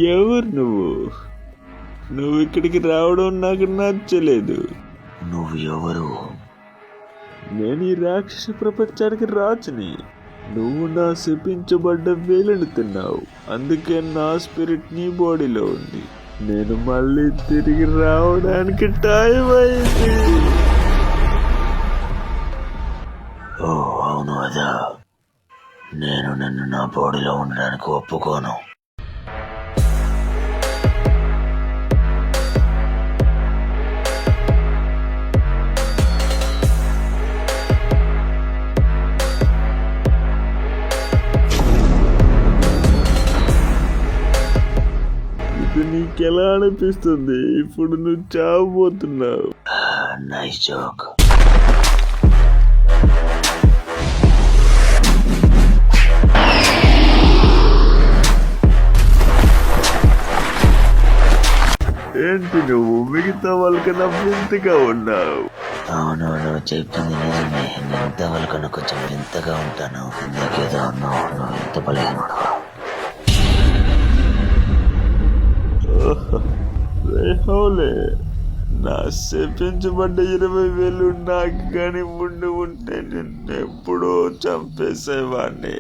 ఎవరు నువ్వు? నువ్వు ఇక్కడికి రావడం నాకు నచ్చలేదు. నువ్వు ఎవరు? నేను ఈ రాక్షస ప్రపంచానికి రాజుని. నువ్వు నా శపించబడ్డ వేలుని తిన్నావు, అందుకే నా స్పిరిట్ నీ బాడీలో ఉంది. నేను మళ్ళీ తిరిగి రావడానికి టైం అయింది. ఓ అవును అదా. నేను నిన్ను నా బాడీలో ఉండడానికి ఒప్పుకోను. ఇది నీకెలా అనిపిస్తుంది? ఇప్పుడు నువ్వు చావబోతున్నావు. Nice joke. ఏంటి నువ్వు మిగతా వాళ్ళకన్నా వింతగా ఉన్నావు? అవును నువ్వు చెప్పింది నిజమే. నేను ఇంత వాళ్ళకన్నా కొంచెం వింతగా ఉంటాను. ఇందాకేదో అన్నావు, నువ్వు ఇంత బలహీనుడు. రేహోలే, నా శపించబడ్డ 20,000 నాకు కానీ ఉండి ఉంటే నిన్ను ఎప్పుడో చంపేసేవాడిని.